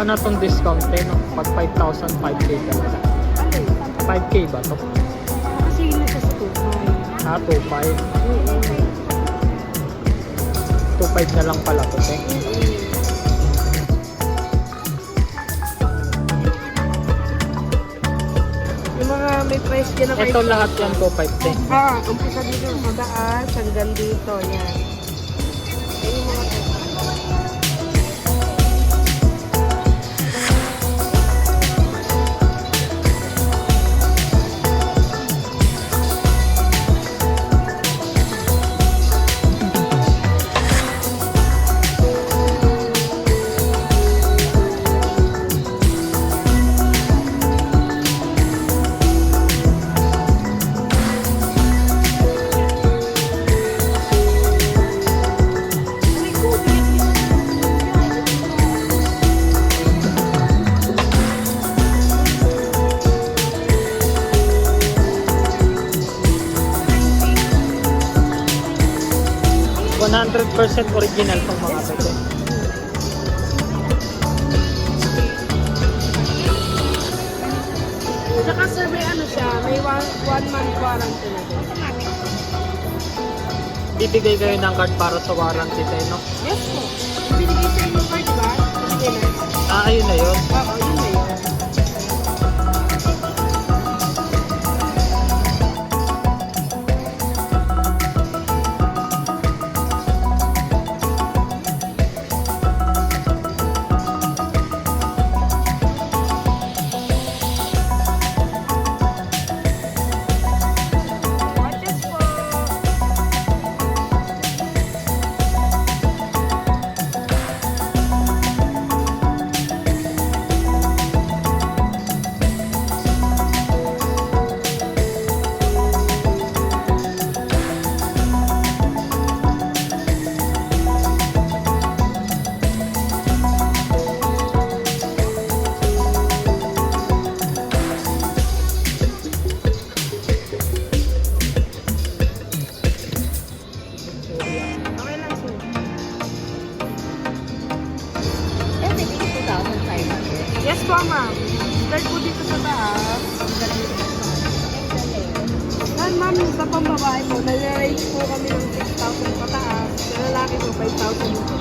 na tong discount eh, no? Pag 5,000, 5K talaga. 5K ba to? Kasi yun na sa 2.5. Ah, 2.5. 2.5 na lang pala to, eh. Yung mga may price dyan na Ito lahat yan 2.5 din. Umpisa dito, madaas, hanggang dito, yan. Yan yung mga 100% original tong mga to. Saka sir, may ano siya, may one month warranty na din. Bibigay kayo ng card para sa warranty tayo, no? Yes po. Binigay sa inyo card, diba? Ah, ayun na yun. Oo, yun na yun. Yes po, ma'am. Start po dito sa taas. Ma'am, sa pambabae po, nag-range po kami ng 6,000 pataas. Sa lalaki po, 5,000 po.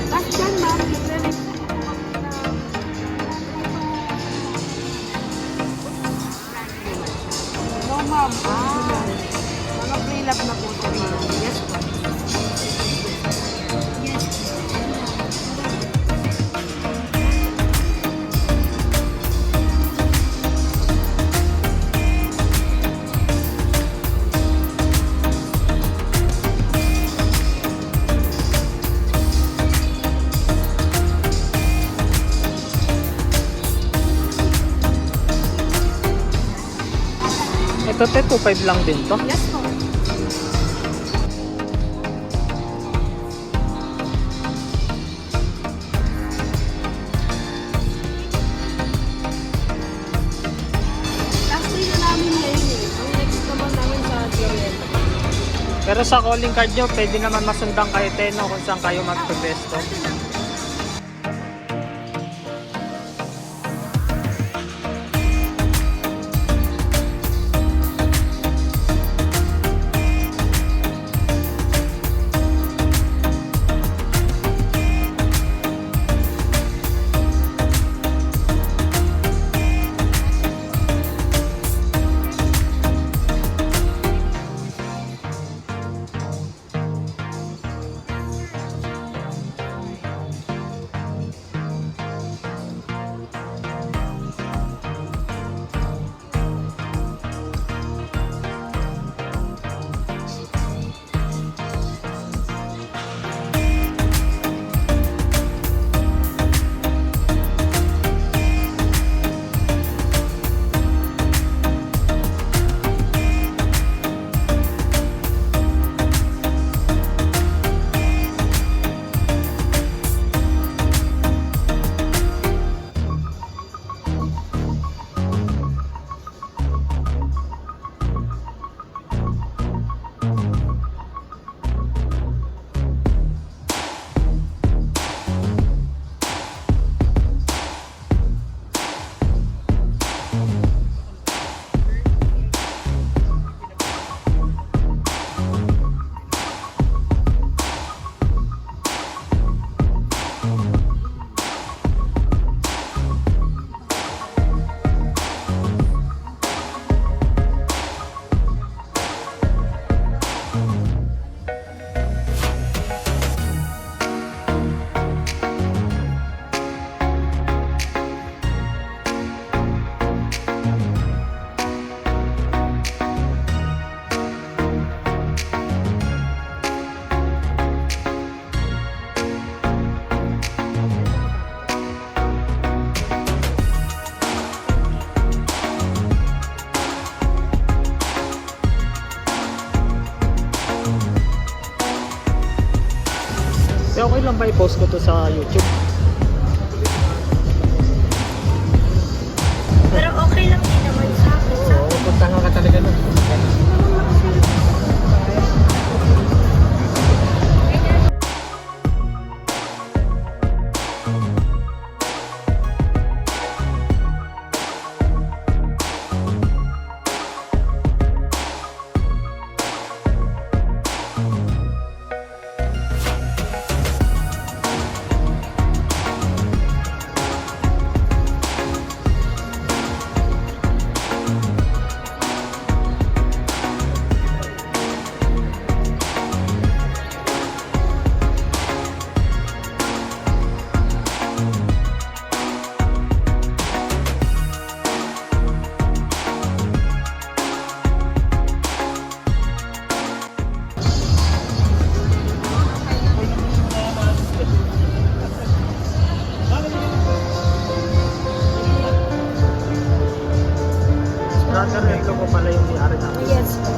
Last dyan, ma'am, nag-range po kami na... No, ma'am. Mga pre-lab na po ito, ma'am. Yes po. Ito, 2.5 lang din to. Yes po. Last day na namin ngayon eh. Ang next naman namin sa Joel. Pero sa calling card nyo, pwede naman masundan kayo Teno kung saan kayo magpebesto. Eh, okay lang ba i-post ko to sa YouTube? Pero okay lang din naman sa akin. Oo, punta nga ka talaga nun. Brother, ikaw pa pala yung may-ari na. Yes po.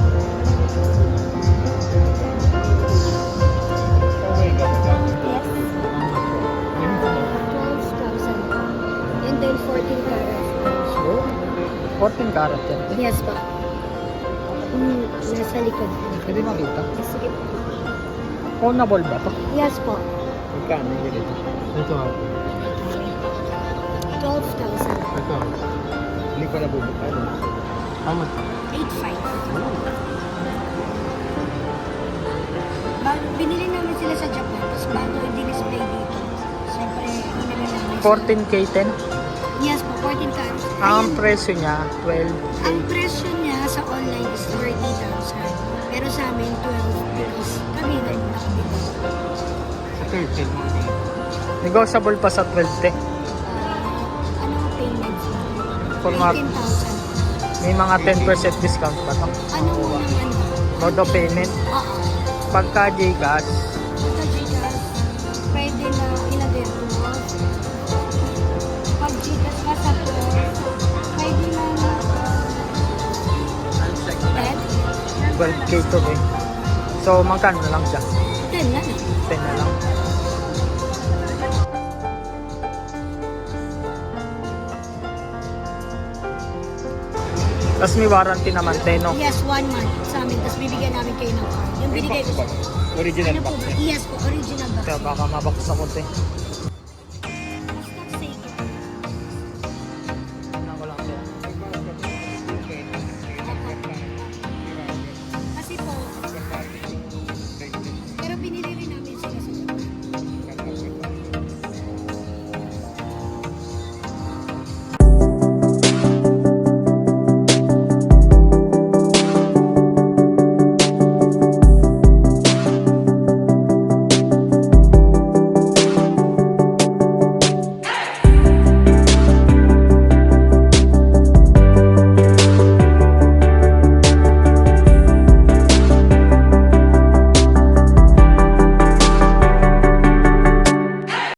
Yes. 12,000. And then 14 carats. So, 14 karat yan. Yes po. Nasa likod. Pwede makita. Sige po. Ownable ba to? Yes po. Magkano yung ganito? Ito. 12,000. Ito. Hindi ko na bubukay. How much? 8,500. Binili namin sila sa Japan, tapos bago i-display dito. Siyempre, hinala namin. 14K 10. Yes po, 14 carats. Ang Ayun, presyo niya, 12K. ang presyo niya sa online is 30,000. Pero sa amin, 12 because kami na yung nakabili. Sa 13 mo. Negotiable pa sa 12T. Ano ang payments mo? For mga, 18,000. may mga 10% discount pa to. Ano mo ng ano? Mode of payment. Oo. Pagka Gcash, Pagka Gcash, pwede na ilagay po. Pag Gcash ka sa po, pwede na 10? 12K to eh. So, magkano na lang siya? 10 na lang. 10 na lang. Tapos may warranty naman, Teno. Yes, 1 month sa amin. Tapos bibigyan namin kayo ng card. Yung binigay ko. Original Ano po box. ba? Yes po, original box. Kaya baka mabaksa ko, te.